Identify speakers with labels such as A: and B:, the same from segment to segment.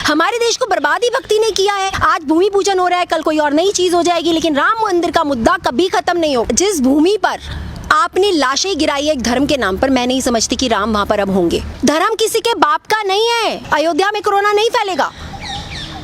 A: हमारे देश को बर्बाद ही भक्ति ने किया है। आज भूमि पूजन हो रहा है, कल कोई और नई चीज हो जाएगी, लेकिन राम मंदिर का मुद्दा कभी खत्म नहीं होगा। जिस भूमि पर आपने लाशें गिराई है एक धर्म के नाम पर, मैं नहीं समझती कि राम वहां पर अब होंगे। धर्म किसी के बाप का नहीं है। अयोध्या में कोरोना नहीं फैलेगा।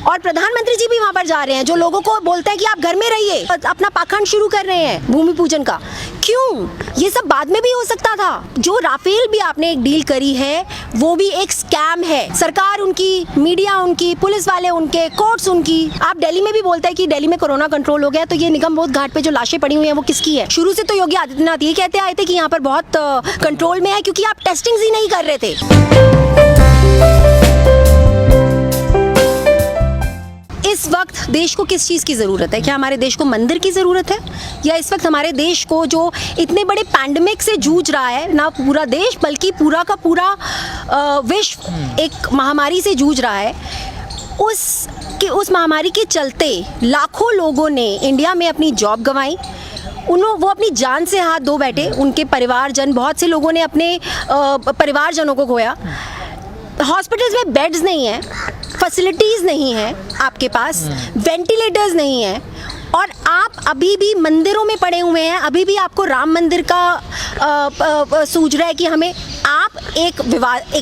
A: और प्रधानमंत्री जी भी वहां पर जा रहे हैं, जो लोगों को बोलते हैं कि आप घर में रहिए, अपना पाखंड शुरू कर रहे हैं भूमि पूजन का। क्यों? ये सब बाद में भी हो सकता था। जो राफेल भी आपने एक डील करी है वो भी एक स्कैम है। सरकार उनकी, मीडिया उनकी, पुलिस वाले उनके, कोर्ट्स उनकी। आप दिल्ली में भी बोलते हैं कि दिल्ली में कोरोना कंट्रोल हो गया, तो ये निगम बोध घाट पे जो लाशें पड़ी हुई हैं वो किसकी है? शुरू से तो योगी आदित्यनाथ ये कहते आए थे कि यहाँ पर बहुत कंट्रोल में है, क्योंकि आप टेस्टिंग ही नहीं कर रहे थे। इस वक्त देश को किस चीज़ की ज़रूरत है? क्या हमारे देश को मंदिर की ज़रूरत है, या इस वक्त हमारे देश को जो इतने बड़े पैंडमिक से जूझ रहा है, ना पूरा देश बल्कि पूरा का पूरा विश्व एक महामारी से जूझ रहा है, उस महामारी के चलते लाखों लोगों ने इंडिया में अपनी जॉब गंवाई, वो अपनी जान से हाथ धो बैठे, उनके परिवारजन, बहुत से लोगों ने अपने परिवारजनों को खोया। हॉस्पिटल्स में बेड्स नहीं हैं, फैसिलिटीज़ नहीं हैं आपके पास, वेंटिलेटर्स नहीं हैं, और आप अभी भी मंदिरों में पड़े हुए हैं। अभी भी आपको राम मंदिर का सूझ रहा है कि हमें, आप एक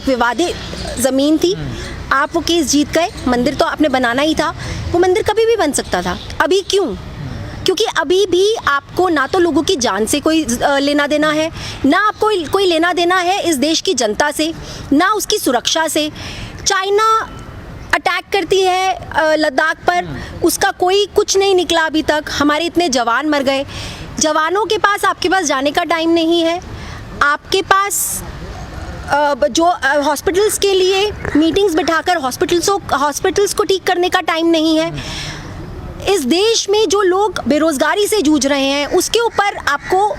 A: विवादित ज़मीन थी, आप वो केस जीत गए, मंदिर तो आपने बनाना ही था, वो मंदिर कभी भी बन सकता था। अभी क्यों? क्योंकि अभी भी आपको ना तो लोगों की जान से कोई लेना देना है, ना आपको कोई लेना देना है इस देश की जनता से, ना उसकी सुरक्षा से। चाइना अटैक करती है लद्दाख पर, उसका कोई कुछ नहीं निकला अभी तक। हमारे इतने जवान मर गए। जवानों के पास, आपके पास जाने का टाइम नहीं है। आपके पास जो हॉस्पिटल्स के लिए मीटिंग्स बिठाकर हॉस्पिटल्स को ठीक करने का टाइम नहीं है। इस देश में जो लोग बेरोजगारी से जूझ रहे हैं, उसके ऊपर आपको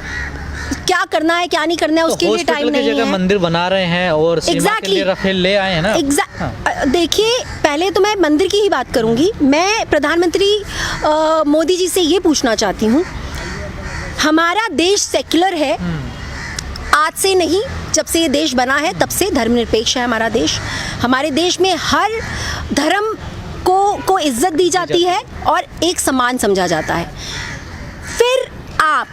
A: क्या करना है, क्या नहीं करना है, उसके लिए टाइम नहीं है।
B: मंदिर बना रहे हैं और सीमा के लिए राफेल ले आए हैं ना।
A: देखिए, पहले तो मैं मंदिर की ही बात करूंगी। मैं प्रधानमंत्री मोदी जी से ये पूछना चाहती हूँ, हमारा देश सेक्युलर है, आज से नहीं, जब से ये देश बना है तब से धर्मनिरपेक्ष है हमारा देश। हमारे देश में हर धर्म को इज्जत दी जाती है और एक समान समझा जाता है। फिर आप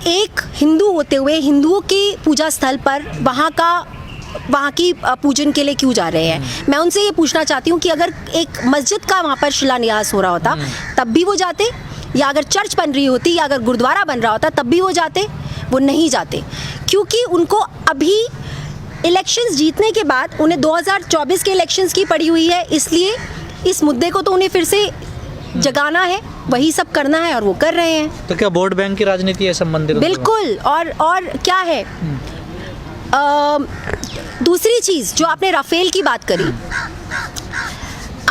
A: एक हिंदू होते हुए हिंदुओं के पूजा स्थल पर वहाँ की पूजन के लिए क्यों जा रहे हैं? मैं उनसे ये पूछना चाहती हूँ कि अगर एक मस्जिद का वहाँ पर शिलान्यास हो रहा होता तब भी वो जाते, या अगर चर्च बन रही होती, या अगर गुरुद्वारा बन रहा होता तब भी वो जाते? वो नहीं जाते, क्योंकि उनको अभी इलेक्शंस जीतने के बाद उन्हें 2024 के इलेक्शंस की पड़ी हुई है, इसलिए इस मुद्दे को तो उन्हें फिर से जगाना है, वही सब करना है और वो कर रहे हैं।
B: तो क्या वोट बैंक की राजनीति है सब मंदिर?
A: बिल्कुल। और क्या है, दूसरी चीज़ जो आपने राफेल की बात करी,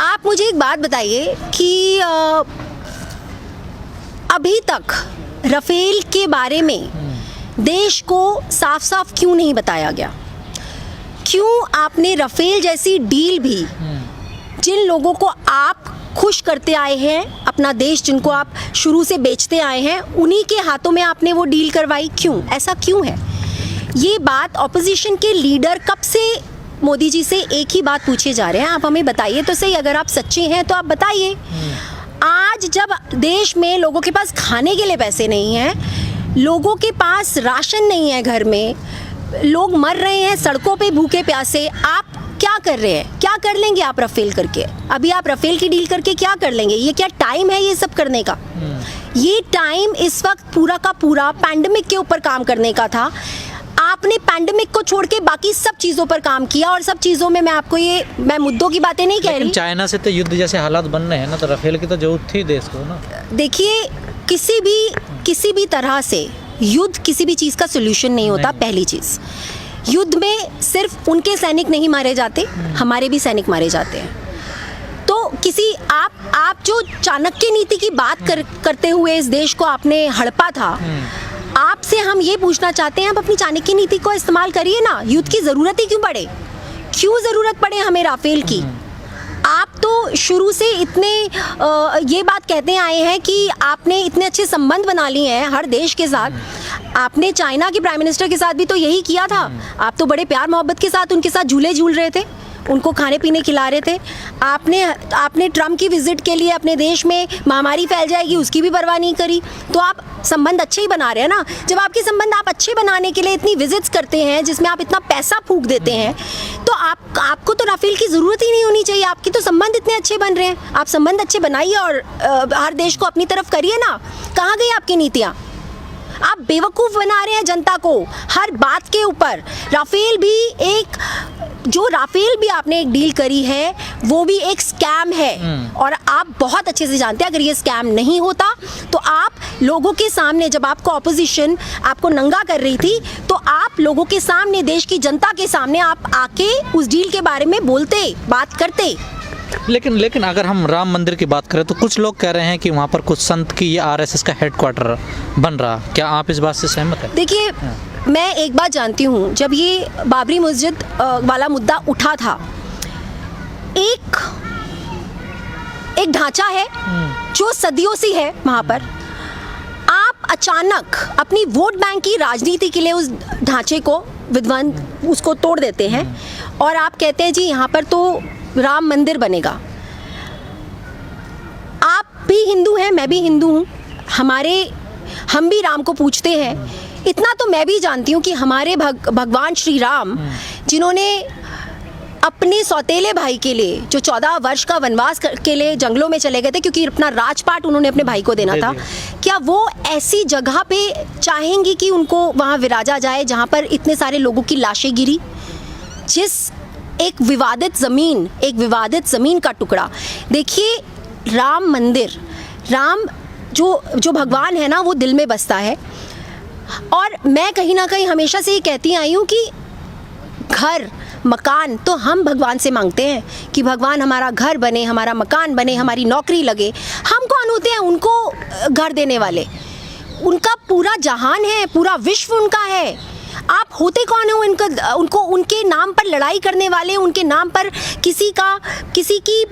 A: आप मुझे एक बात बताइए कि अभी तक राफेल के बारे में देश को साफ साफ क्यों नहीं बताया गया? क्यों आपने राफेल जैसी डील भी, जिन लोगों को आप खुश करते आए हैं, अपना देश जिनको आप शुरू से बेचते आए हैं, उन्हीं के हाथों में आपने वो डील करवाई? क्यों? ऐसा क्यों है? ये बात ऑपोजिशन के लीडर कब से मोदी जी से एक ही बात पूछे जा रहे हैं, आप हमें बताइए तो सही, अगर आप सच्चे हैं तो आप बताइए। आज जब देश में लोगों के पास खाने के लिए पैसे नहीं हैं, लोगों के पास राशन नहीं है, घर में लोग मर रहे हैं सड़कों पे भूखे प्यासे, आप क्या कर रहे हैं? क्या कर लेंगे आप राफेल करके? अभी आप राफेल की डील करके क्या कर लेंगे? ये क्या टाइम है ये सब करने का? ये टाइम इस वक्त पूरा का पूरा पैंडेमिक के ऊपर काम करने का था। आपने पैंडेमिक को छोड़ के बाकी सब चीज़ों पर काम किया, और सब चीज़ों में मैं मुद्दों की बातें नहीं कह रही।
B: चाइना से तो युद्ध जैसे हालात बन रहे हैं ना, तो राफेल की तो जरूरत थी देश को ना।
A: देखिए, किसी भी तरह से युद्ध किसी भी चीज़ का सोल्यूशन नहीं होता। पहली चीज़, युद्ध में सिर्फ उनके सैनिक नहीं मारे जाते, हमारे भी सैनिक मारे जाते हैं। तो आप जो चाणक्य नीति की बात करते हुए इस देश को आपने हड़पा था, आपसे हम ये पूछना चाहते हैं, आप अपनी चाणक्य नीति को इस्तेमाल करिए ना। युद्ध की ज़रूरत ही क्यों पड़े? क्यों ज़रूरत पड़े हमें राफेल की? आप तो शुरू से इतने ये बात कहते आए हैं कि आपने इतने अच्छे संबंध बना लिए हैं हर देश के साथ। आपने चाइना के प्राइम मिनिस्टर के साथ भी तो यही किया था। आप तो बड़े प्यार मोहब्बत के साथ उनके साथ झूले झूल रहे थे, उनको खाने पीने खिला रहे थे। आपने ट्रम्प की विजिट के लिए अपने देश में महामारी फैल जाएगी उसकी भी परवाह नहीं करी। तो आप संबंध अच्छे ही बना रहे हैं ना। जब आपके संबंध आप अच्छे बनाने के लिए इतनी विजिट्स करते हैं जिसमें आप इतना पैसा फूंक देते हैं, तो आपको तो राफेल की ज़रूरत ही नहीं होनी चाहिए। आपके तो संबंध इतने अच्छे बन रहे हैं, आप संबंध अच्छे बनाइए और हर देश को अपनी तरफ करिए ना। कहाँ गई आपकी नीतियाँ? आप बेवकूफ़ बना रहे हैं जनता को हर बात के ऊपर। राफेल भी आपने एक डील करी है वो भी एक स्कैम है, और आप बहुत अच्छे से जानते हैं अगर ये स्कैम नहीं होता तो आप लोगों के सामने, जब आपको ऑपोजिशन आपको नंगा कर रही थी, तो आप लोगों के सामने, देश की जनता के सामने आप आके उस डील के बारे में बोलते, बात करते।
B: लेकिन अगर हम राम मंदिर की बात करें तो कुछ लोग कह रहे हैं कि वहाँ पर कुछ संत की ये आरएसएस का हेडक्वार्टर बन रहा। क्या आप इस बात से सहमत हैं?
A: देखिए, मैं एक बात जानती हूँ, जब ये बाबरी मस्जिद वाला मुद्दा उठा था, एक ढांचा है जो सदियों से है वहाँ पर। आप अचानक अपनी वोट बैंक की राजनीति के लिए उस ढांचे को विध्वंस उसको तोड़ देते हैं और आप कहते हैं जी यहाँ पर तो राम मंदिर बनेगा। आप भी हिंदू हैं, मैं भी हिंदू हूँ, हम भी राम को पूजते हैं। इतना तो मैं भी जानती हूँ कि हमारे भगवान श्री राम, जिन्होंने अपने सौतेले भाई के लिए जो 14 वर्ष का वनवास के लिए जंगलों में चले गए थे क्योंकि अपना राजपाट उन्होंने अपने भाई को देना था, क्या वो ऐसी जगह पे चाहेंगी कि उनको वहाँ विराजा जाए जहाँ पर इतने सारे लोगों की लाशें गिरी? जिस एक विवादित ज़मीन का टुकड़ा। देखिए, राम मंदिर, राम जो भगवान है ना, वो दिल में बसता है। और मैं कहीं ना कहीं हमेशा से ये कहती आई हूँ कि घर मकान तो हम भगवान से मांगते हैं कि भगवान हमारा घर बने, हमारा मकान बने, हमारी नौकरी लगे। हम कौन होते हैं उनको घर देने वाले? उनका पूरा जहान है, पूरा विश्व उनका है। आप होते कौन हो उनको उनके नाम पर लड़ाई करने वाले, उनके नाम पर किसी की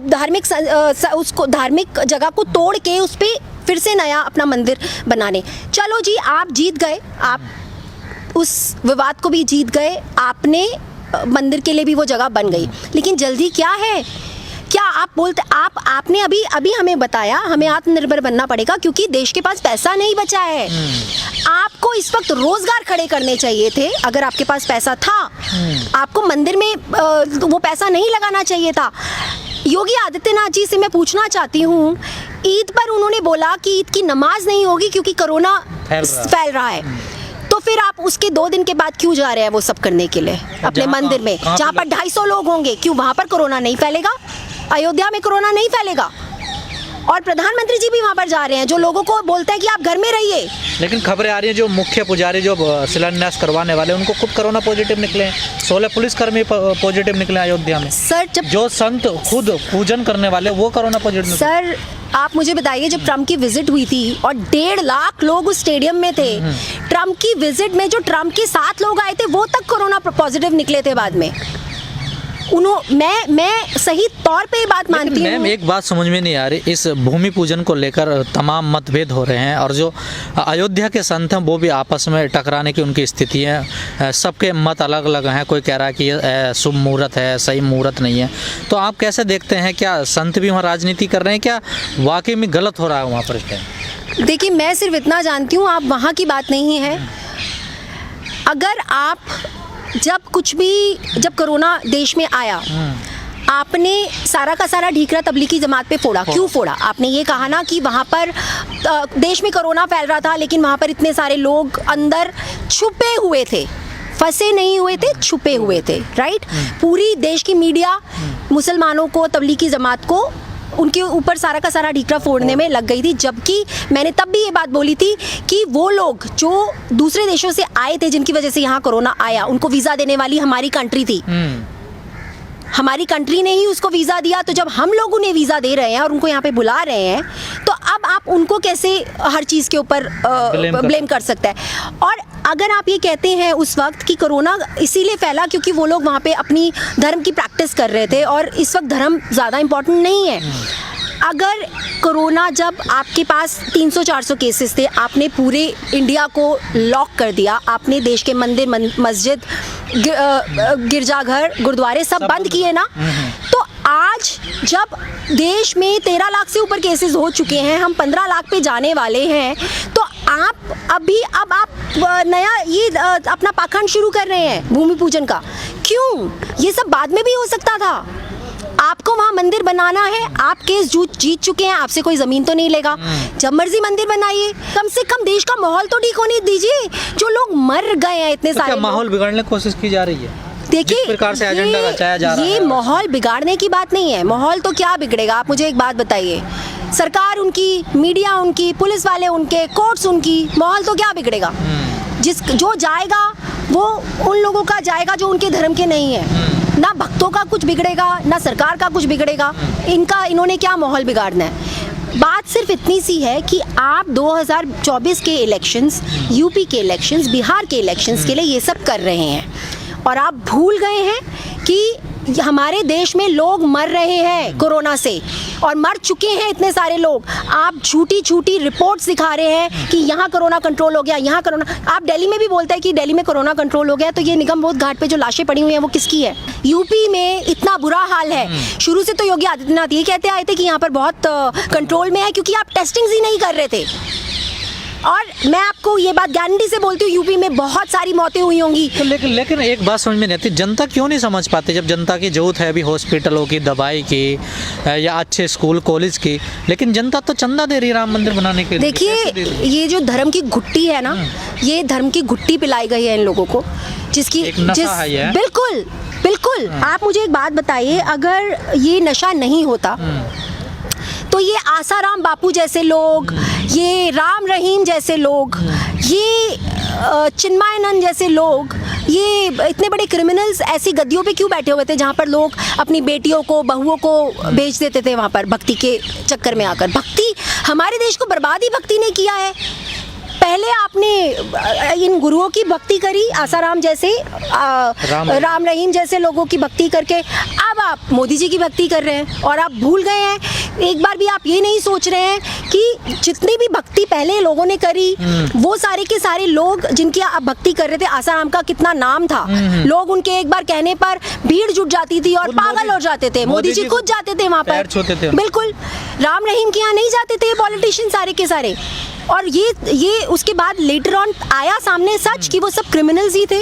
A: धार्मिक जगह को तोड़ के उस पर फिर से नया अपना मंदिर बनाने। चलो जी, आप जीत गए, आप उस विवाद को भी जीत गए, आपने मंदिर के लिए भी वो जगह बन गई। लेकिन जल्दी क्या है? क्या आप बोलते आपने अभी हमें बताया हमें आत्मनिर्भर बनना पड़ेगा क्योंकि देश के पास पैसा नहीं बचा है। आपको इस वक्त रोजगार खड़े करने चाहिए थे। अगर आपके पास पैसा था, आपको मंदिर में वो पैसा नहीं लगाना चाहिए था। योगी आदित्यनाथ जी से मैं पूछना चाहती हूँ, ईद पर उन्होंने बोला कि ईद की नमाज नहीं होगी क्योंकि कोरोना फैल रहा है, तो फिर आप उसके 2 दिन के बाद क्यों जा रहे हैं वो सब करने के लिए अपने मंदिर में जहाँ पर 250 लोग होंगे? क्यों वहाँ पर कोरोना नहीं फैलेगा? अयोध्या में कोरोना नहीं फैलेगा? और प्रधानमंत्री जी भी वहाँ पर जा रहे हैं जो लोगों को बोलते हैं कि आप घर में रहिए।
B: लेकिन खबरें आ रही हैं जो मुख्य पुजारी जो शिलान्यास करवाने वाले उनको खुद कोरोना पॉजिटिव निकले, 16 पुलिसकर्मी पॉजिटिव निकले अयोध्या में।
A: सर, जब
B: जो संत खुद पूजन करने वाले वो कोरोना पॉजिटिव।
A: सर, आप मुझे बताइए, जब ट्रम्प की विजिट हुई थी और 1.5 लाख लोग उस स्टेडियम में थे, ट्रम्प की विजिट में जो ट्रम्प के साथ लोग आए थे वो तक कोरोना पॉजिटिव निकले थे बाद में। मैं सही तौर पे ये बात मानती हूँ।
B: मैम, एक बात समझ में नहीं आ रही, इस भूमि पूजन को लेकर तमाम मतभेद हो रहे हैं और जो अयोध्या के संत हैं वो भी आपस में टकराने की उनकी स्थिति है। सबके मत अलग अलग हैं। कोई कह रहा है कि ये शुभ मुहूर्त है, सही मुहूर्त नहीं है। तो आप कैसे देखते हैं, क्या संत भी वहाँ राजनीति कर रहे हैं? क्या वाकई में गलत हो रहा है वहाँ पर?
A: देखिए, मैं सिर्फ इतना जानती हूँ, आप वहाँ की बात नहीं है। अगर आप जब कोरोना देश में आया, आपने सारा का सारा ढीकरा तबलीगी जमात पे फोड़ा। क्यों फोड़ा? आपने ये कहा ना कि वहाँ पर देश में कोरोना फैल रहा था लेकिन वहाँ पर इतने सारे लोग अंदर छुपे हुए थे, फंसे नहीं हुए थे, छुपे हुए थे, राइट? पूरी देश की मीडिया मुसलमानों को, तबलीगी जमात को, उनके ऊपर सारा का सारा ढीकरा फोड़ने में लग गई थी। जबकि मैंने तब भी ये बात बोली थी कि वो लोग जो दूसरे देशों से आए थे जिनकी वजह से यहाँ कोरोना आया, उनको वीज़ा देने वाली हमारी कंट्री थी। हमारी कंट्री ने ही उसको वीज़ा दिया। तो जब हम लोग उन्हें वीज़ा दे रहे हैं और उनको यहाँ पे बुला रहे हैं, तो अब आप उनको कैसे हर चीज़ के ऊपर ब्लेम कर सकते हैं? और अगर आप ये कहते हैं उस वक्त कि कोरोना इसीलिए फैला क्योंकि वो लोग वहाँ पे अपनी धर्म की प्रैक्टिस कर रहे थे और इस वक्त धर्म ज़्यादा इम्पोर्टेंट नहीं है। अगर कोरोना जब आपके पास 300-400 केसेस थे, आपने पूरे इंडिया को लॉक कर दिया, आपने देश के मंदिर मस्जिद गिरजाघर गुरुद्वारे सब बंद किए ना, तो आज जब देश में 13 लाख से ऊपर केसेस हो चुके हैं, हम 15 लाख पे जाने वाले हैं, तो अब आप नया ये अपना पाखंड शुरू कर रहे हैं भूमि पूजन का। क्यों? ये सब बाद में भी हो सकता था। आपको वहाँ मंदिर बनाना है, आप केस जीत चुके हैं, आपसे कोई जमीन तो नहीं लेगा, जब मर्जी मंदिर बनाइए। कम से कम देश का माहौल तो ठीक होने दीजिए। जो लोग मर गए हैं इतने सारे,
B: माहौल बिगाड़ने की कोशिश की जा रही है।
A: देखिए,
B: जिस प्रकार से एजेंडा रचाया जा रहा है,
A: ये माहौल बिगाड़ने की बात नहीं है। माहौल तो क्या बिगड़ेगा? आप मुझे एक बात बताइए, सरकार उनकी, मीडिया उनकी, पुलिस वाले उनके, कोर्ट्स उनकी, माहौल तो क्या बिगड़ेगा? जो जाएगा वो उन लोगों का जाएगा जो उनके धर्म के नहीं है। ना भक्तों का कुछ बिगड़ेगा, ना सरकार का कुछ बिगड़ेगा। इन्होंने क्या माहौल बिगाड़ना है? बात सिर्फ इतनी सी है कि आप 2024 के इलेक्शंस, यूपी के इलेक्शंस, बिहार के इलेक्शंस के लिए ये सब कर रहे हैं, और आप भूल गए हैं कि हमारे देश में लोग मर रहे हैं कोरोना से, और मर चुके हैं इतने सारे लोग। आप झूठी रिपोर्ट्स दिखा रहे हैं कि यहाँ कोरोना कंट्रोल हो गया, यहाँ कोरोना। आप दिल्ली में भी बोलते हैं कि दिल्ली में कोरोना कंट्रोल हो गया, तो ये निगमबोध घाट पे जो लाशें पड़ी हुई हैं वो किसकी है? यूपी में इतना बुरा हाल है। शुरू से तो योगी आदित्यनाथ ये कहते आए थे कि यहाँ पर बहुत कंट्रोल में है, क्योंकि आप टेस्टिंग ही नहीं कर रहे थे। और मैं आपको ये बात गारंटी से बोलती हूँ, यूपी में बहुत सारी मौतें हुई होंगी।
B: तो लेकिन एक बात समझ में नहीं आती, जनता क्यों नहीं समझ पाती? जब जनता की जरूरत है अभी हॉस्पिटलों की, दवाई की, या अच्छे स्कूल कॉलेज की, लेकिन जनता तो चंदा दे रही है राम मंदिर बनाने के लिए।
A: देखिए, ये जो धर्म की घुट्टी है ना, ये धर्म की घुट्टी पिलाई गई है इन लोगों को, जिसकी
B: एक नशा है ये।
A: बिल्कुल। आप मुझे एक बात बताइए, अगर ये नशा नहीं होता तो ये आसाराम बापू जैसे लोग, ये राम रहीम जैसे लोग, ये चिन्मयानंद जैसे लोग, ये इतने बड़े क्रिमिनल्स ऐसी गद्दियों पे क्यों बैठे हुए थे जहाँ पर लोग अपनी बेटियों को, बहुओं को बेच देते थे वहाँ पर भक्ति के चक्कर में आकर? भक्ति, हमारे देश को बर्बाद ही भक्ति ने किया है। पहले आपने इन गुरुओं की भक्ति करी, आसाराम जैसे, राम रहीम जैसे लोगों की भक्ति करके, अब आप मोदी जी की भक्ति कर रहे हैं। और आप भूल गए हैं, एक बार भी आप ये नहीं सोच रहे हैं कि जितनी भी भक्ति पहले लोगों ने करी, वो सारे के सारे लोग जिनकी आप भक्ति कर रहे थे, आसाराम का कितना नाम था, लोग उनके एक बार कहने पर भीड़ जुट जाती थी और पागल हो जाते थे। मोदी जी खुद जाते थे वहाँ पर, बिल्कुल। राम रहीम के यहाँ नहीं जाते थे पॉलिटिशियन सारे के सारे। और ये उसके बाद लेटर ऑन आया सामने सच कि वो सब क्रिमिनल्स ही थे।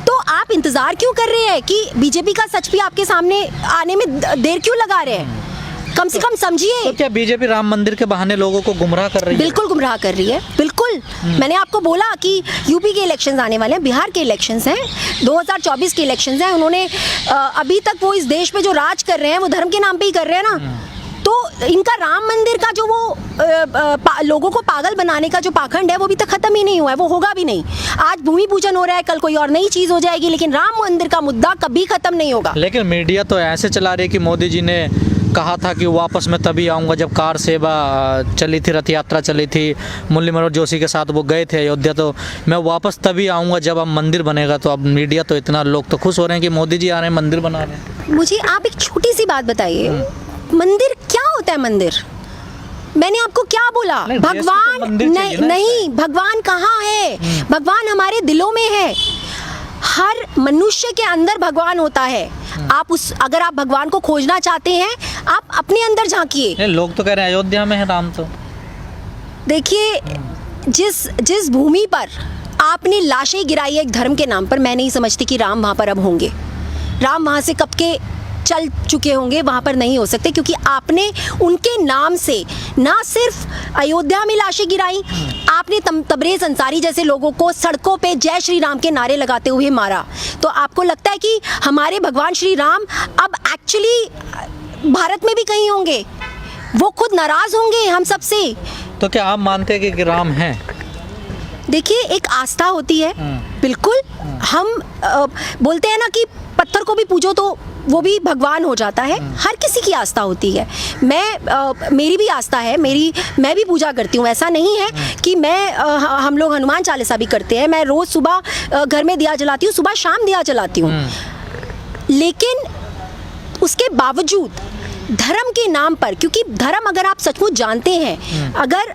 A: तो आप इंतजार क्यों कर रहे हैं कि बीजेपी का सच भी आपके सामने आने में देर क्यों लगा रहे हैं? कम से कम समझिए।
B: तो क्या बीजेपी राम मंदिर के बहाने लोगों को गुमराह कर रही है?
A: बिल्कुल गुमराह कर रही है, बिल्कुल। मैंने आपको बोला कि यूपी के इलेक्शंस आने वाले हैं, बिहार के इलेक्शंस हैं, 2024 के इलेक्शंस हैं। उन्होंने अभी तक वो इस देश पे जो राज कर रहे हैं वो धर्म के नाम पे ही कर रहे हैं ना। तो इनका राम मंदिर का जो वो लोगों को पागल बनाने का जो पाखंड है वो अभी तक खत्म ही नहीं हुआ है, वो होगा भी नहीं। आज भूमि पूजन हो रहा है, कल कोई और नई चीज हो जाएगी, लेकिन राम मंदिर का मुद्दा कभी खत्म नहीं होगा।
B: लेकिन मीडिया तो ऐसे चला रही है कि मोदी जी ने कहा था कि वापस मैं तभी आऊँगा जब कार सेवा चली थी, रथ यात्रा चली थी, मुरली मनोहर जोशी के साथ वो गए थे अयोध्या, तो मैं वापस तभी आऊँगा जब अब मंदिर बनेगा। तो अब मीडिया तो इतना, लोग तो खुश हो रहे हैं कि मोदी जी आ रहे हैं, मंदिर बना रहे हैं।
A: मुझे आप एक छोटी सी बात बताइए, मंदिर क्या होता है? मंदिर, मैंने आपको क्या बोला? भगवान नहीं, भगवान कहाँ है? भगवान हमारे दिलों में है। हर मनुष्य के अंदर भगवान होता है। अगर आप भगवान को खोजना चाहते हैं, आप अपने अंदर झांकिए।
B: लोग तो कह रहे हैं अयोध्या में है राम। तो देखिए,
A: जिस भूमि पर आपने लाशें गिराई है एक धर्म के नाम पर, मैं नहीं समझती कि राम वहाँ पर अब होंगे। राम वहाँ से कब के चल चुके होंगे, वहाँ पर नहीं हो सकते, क्योंकि आपने उनके नाम से ना सिर्फ अयोध्या में लाशें गिराई, आपने तबरेज़ अंसारी जैसे लोगों को सड़कों पे जय श्री राम के नारे लगाते हुए मारा। तो आपको लगता है कि हमारे भगवान श्री राम अब एक्चुअली भारत में भी कहीं होंगे? वो खुद नाराज होंगे हम सब से।
B: तो क्या आप मानते हैं कि राम हैं?
A: देखिए, एक आस्था होती है, बिल्कुल। हम बोलते हैं ना कि पत्थर को भी पूजो तो वो भी भगवान हो जाता है। हर किसी की आस्था होती है। मेरी भी आस्था है, मैं भी पूजा करती हूँ। ऐसा नहीं है कि हम लोग हनुमान चालीसा भी करते हैं। मैं रोज़ सुबह घर में दिया जलाती हूँ, सुबह शाम दिया जलाती हूँ। लेकिन उसके बावजूद धर्म के नाम पर, क्योंकि धर्म अगर आप सचमुच जानते हैं, अगर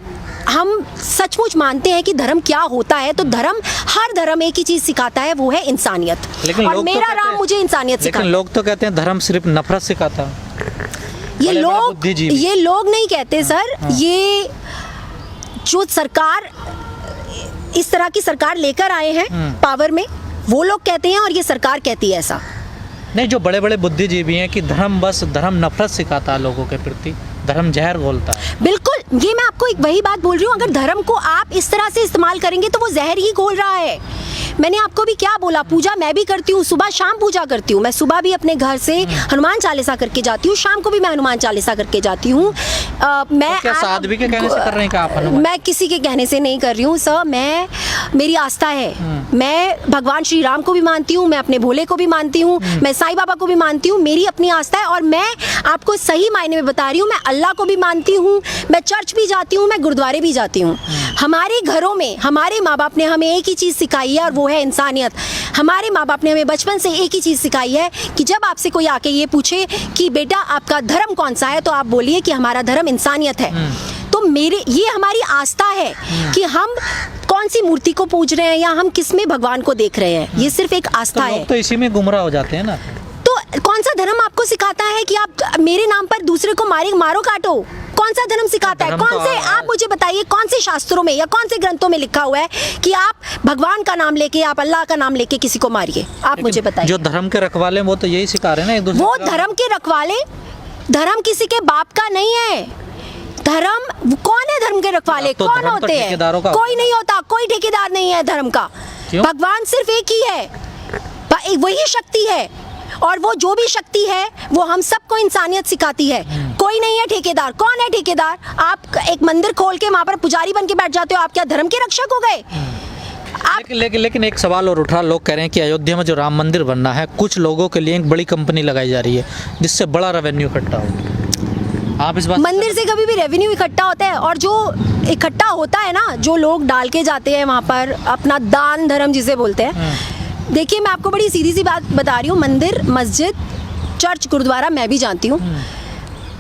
A: हम सचमुच मानते हैं कि धर्म क्या होता है, तो धर्म, हर धर्म एक ही चीज सिखाता है, वो है इंसानियत। और मेरा राम मुझे इंसानियत सिखाता है।
B: लेकिन लोग तो कहते हैं धर्म सिर्फ नफरत सिखाता है।
A: ये लोग नहीं कहते सर। ये जो सरकार, इस तरह की सरकार लेकर आए हैं पावर में, वो लोग कहते हैं और ये सरकार कहती है ऐसा।
B: नहीं, जो बड़े बड़े बुद्धिजीवी हैं कि धर्म नफरत सिखाता है लोगों के प्रति, धर्म जहर घोलता है।
A: बिल्कुल, ये मैं आपको एक वही बात बोल रही हूँ, अगर धर्म को आप इस तरह से इस्तेमाल करेंगे तो वो जहर ही घोल रहा है। मैंने आपको भी क्या बोला, पूजा मैं भी करती हूँ, सुबह शाम पूजा करती हूँ। मैं सुबह भी अपने घर से हनुमान चालीसा करके जाती हूँ, शाम को भी मैं हनुमान चालीसा करके जाती हूँ। मैं
B: क्या साध्वी के कहने से कर रहे हैं क्या आप हनुमान?
A: मैं किसी के कहने से नहीं कर रही हूँ सर, मेरी आस्था है। मैं भगवान श्री राम को भी मानती हूँ, मैं अपने भोले को भी मानती हूँ, मैं साईं बाबा को भी मानती हूँ, मेरी अपनी आस्था है। और मैं आपको सही मायने में बता रही हूँ, मैं अल्लाह को भी मानती हूँ, मैं चर्च भी जाती हूँ, मैं गुरुद्वारे भी जाती हूँ। हमारे घरों में हमारे माँ बाप ने हमें एक ही चीज़ सिखाई है और वो है इंसानियत। हमारे माँ बाप ने हमें बचपन से एक ही चीज़ सिखाई है कि जब आपसे कोई आके ये पूछे कि बेटा आपका धर्म कौन सा है, तो आप बोलिए कि हमारा धर्म इंसानियत है। तो ये हमारी आस्था है कि हम कौन सी मूर्ति को पूज रहे हैं या हम किस में भगवान को देख रहे हैं, ये सिर्फ एक आस्था है।
B: तो इसी में गुमराह हो जाते हैं ना।
A: तो कौन सा धर्म आपको सिखाता है कि आप मेरे नाम पर दूसरे को मारो काटो? कौन सा धर्म सिखाता है? कौन से, आप मुझे बताइए कौन से शास्त्रों में या कौन से ग्रंथों में लिखा हुआ है कि आप भगवान का नाम लेके, आप अल्लाह का नाम लेके किसी को मारिए? आप मुझे बताइए।
B: जो धर्म के रखवाले वो तो यही सिखा रहे हैं ना एक दूसरे
A: वो धर्म के रखवाले, धर्म किसी के बाप का नहीं है। धर्म कौन है? धर्म के रखवाले
B: तो
A: कौन होते हैं? कोई नहीं होता, कोई ठेकेदार नहीं है धर्म का। भगवान सिर्फ एक ही है, वही शक्ति है। और वो जो भी शक्ति है वो हम सबको इंसानियत सिखाती है। कोई नहीं है ठेकेदार। कौन है ठेकेदार? आप एक मंदिर खोल के वहां पर पुजारी बन के बैठ जाते हो, आप क्या धर्म के रक्षक हो गए?
B: लेकिन एक सवाल और उठा, लोग कह रहे हैं कि अयोध्या में जो राम मंदिर बनना है, कुछ लोगों के लिए एक बड़ी कंपनी लगाई जा रही है जिससे बड़ा रेवेन्यू इकट्ठा हो। आप इस बात,
A: मंदिर से कभी भी रेवेन्यू इकट्ठा होता है? और जो इकट्ठा होता है ना, जो लोग डाल के जाते हैं वहां पर अपना दान धर्म जिसे बोलते हैं, देखिए मैं आपको बड़ी सीधी सी बात बता रही हूँ, मंदिर, मस्जिद, चर्च, गुरुद्वारा मैं भी जानती हूँ।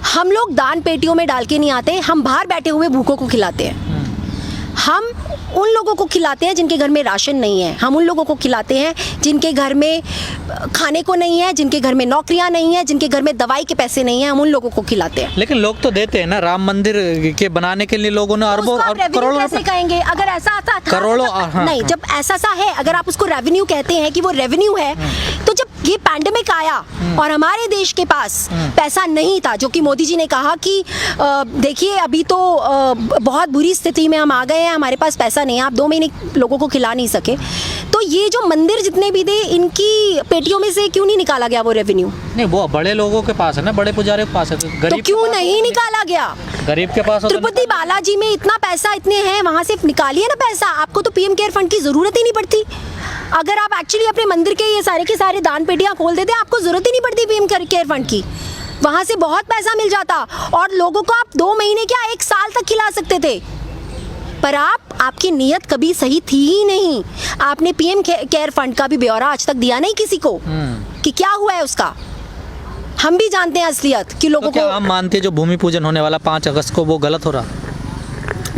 A: हम लोग दान पेटियों में डाल के नहीं आते, हम बाहर बैठे हुए भूखों को खिलाते हैं। हम उन लोगों को खिलाते हैं जिनके घर में राशन नहीं है, हम उन लोगों को खिलाते हैं जिनके घर में खाने को नहीं है, जिनके घर में नौकरियां नहीं है, जिनके घर में दवाई के पैसे नहीं है, हम उन लोगों को खिलाते हैं।
B: लेकिन लोग तो देते हैं ना, राम मंदिर के बनाने के लिए लोगों ने अरबों और करोड़ों
A: कैसे कहेंगे? अगर ऐसा था
B: करोड़ों,
A: नहीं, जब ऐसा सा है, अगर आप उसको रेवेन्यू कहते हैं कि वो रेवेन्यू है, तो जब ये पैंडेमिक आया और हमारे देश के पास पैसा नहीं था, जो कि मोदी जी ने कहा कि देखिए अभी तो बहुत बुरी स्थिति में हम आ गए हैं, हमारे पास पैसा नहीं है, आप 2 महीने लोगों को खिला नहीं सके, तो ये जो मंदिर जितने भी थे, इनकी पेटियों में से क्यों नहीं निकाला गया वो रेवेन्यू?
B: नहीं, वो बड़े लोगों के पास है ना, बड़े पुजारियों के पास है,
A: तो क्यों नहीं निकाला गया?
B: गरीब के पास
A: तिरुपति बालाजी में इतना पैसा, इतने हैं, वहां से निकालिए ना पैसा। आपको तो पीएम केयर फंड की जरूरत ही नहीं पड़ती। अगर आप एक्चुअली अपने मंदिर के ये सारे के सारे दान पेटियां खोल देते, आपको जरूरत ही नहीं पड़ती पीएम केयर फंड की, वहां से बहुत पैसा मिल जाता और लोगों को आप 2 महीने क्या 1 साल तक खिला सकते थे। पर आपकी नीयत कभी सही थी ही नहीं। आपने पीएम केयर फंड का भी ब्यौरा आज तक दिया नहीं किसी को कि क्या हुआ है उसका। हम भी जानते हैं असलियत कि लोगों को।
B: आप मानते हैं जो भूमि पूजन होने वाला 5 अगस्त को, वो गलत हो रहा?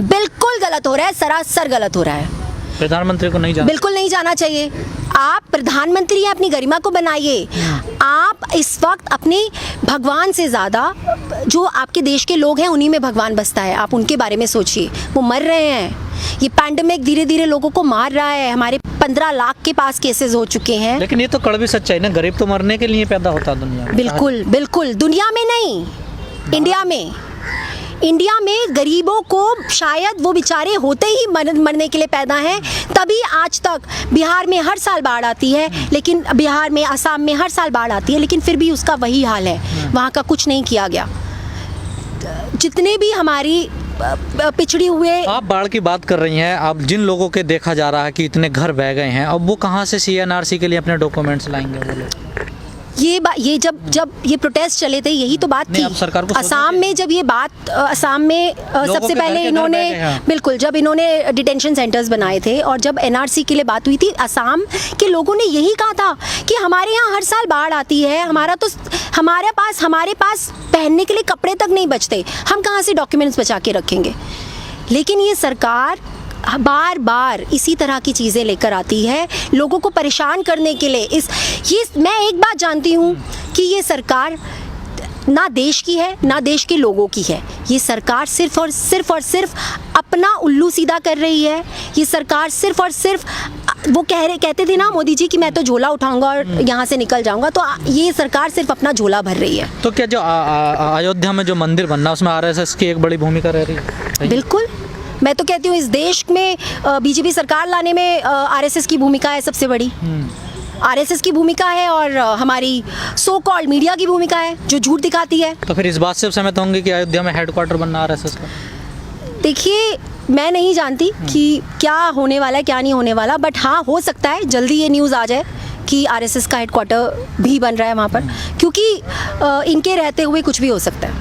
A: बिल्कुल गलत हो रहा है, सरासर गलत हो रहा है।
B: प्रधानमंत्री को नहीं जाना?
A: बिल्कुल नहीं जाना चाहिए। आप प्रधानमंत्री हैं, अपनी गरिमा को बनाइए। आप इस वक्त अपने भगवान से ज़्यादा जो आपके देश के लोग हैं उन्हीं में भगवान बसता है। आप उनके बारे में सोचिए, वो मर रहे हैं। ये पैंडेमिक धीरे धीरे लोगों को मार रहा है। हमारे 15 लाख के पास केसेस हो चुके हैं।
B: लेकिन ये तो कड़वी सच्चाई ना, गरीब तो मरने के लिए पैदा होता है दुनिया में।
A: बिल्कुल बिल्कुल, दुनिया में नहीं, इंडिया में। इंडिया में गरीबों को शायद वो बेचारे होते ही मरने के लिए पैदा हैं, तभी आज तक बिहार में हर साल बाढ़ आती है, लेकिन बिहार में, असम में हर साल बाढ़ आती है, लेकिन फिर भी उसका वही हाल है, वहाँ का कुछ नहीं किया गया। जितने भी हमारी पिछड़ी हुए,
B: आप बाढ़ की बात कर रही हैं, अब जिन लोगों के देखा जा रहा है कि इतने घर बह गए हैं, अब वो कहाँ से CNRC के लिए अपने डॉक्यूमेंट्स लाएंगे वो लोग?
A: ये जब ये प्रोटेस्ट चले थे यही तो बात
B: नहीं,
A: थी।
B: अब सरकार को सोचना
A: असम
B: चाहिए।
A: में जब ये बात असम में सबसे
B: के घर
A: पहले
B: के घर
A: इन्होंने
B: बैठे, हाँ।
A: बिल्कुल जब इन्होंने डिटेंशन सेंटर्स बनाए थे और जब एनआरसी के लिए बात हुई थी, असम के लोगों ने यही कहा था कि हमारे यहाँ हर साल बाढ़ आती है, हमारे पास पहनने के लिए कपड़े तक नहीं बचते, हम कहाँ से डॉक्यूमेंट्स बचा के रखेंगे। लेकिन ये सरकार बार बार इसी तरह की चीज़ें लेकर आती है लोगों को परेशान करने के लिए। मैं एक बात जानती हूँ कि ये सरकार ना देश की है ना देश के लोगों की है। ये सरकार सिर्फ और सिर्फ अपना उल्लू सीधा कर रही है। ये सरकार सिर्फ और सिर्फ वो कहते थे ना मोदी जी कि मैं तो झोला उठाऊंगा और यहाँ से निकल जाऊंगा, तो ये सरकार सिर्फ अपना झोला भर रही है।
B: तो क्या जो अयोध्या में जो मंदिर बनना उसमें आरएसएस की एक बड़ी भूमिका रह रही है?
A: बिल्कुल, मैं तो कहती हूँ इस देश में बीजेपी सरकार लाने में आरएसएस की भूमिका है सबसे बड़ी। आरएसएस की भूमिका है और हमारी सो कॉल्ड मीडिया की भूमिका है जो झूठ दिखाती है।
B: तो फिर इस बात से सहमत होंगे कि अयोध्या में हेडक्वार्टर बनना आरएसएस का?
A: देखिए, मैं नहीं जानती कि क्या होने वाला है क्या नहीं होने वाला, बट हाँ हो सकता है जल्दी ये न्यूज़ आ जाए कि आरएसएस का हेडक्वार्टर भी बन रहा है वहाँ पर, क्योंकि इनके रहते हुए कुछ भी हो सकता है।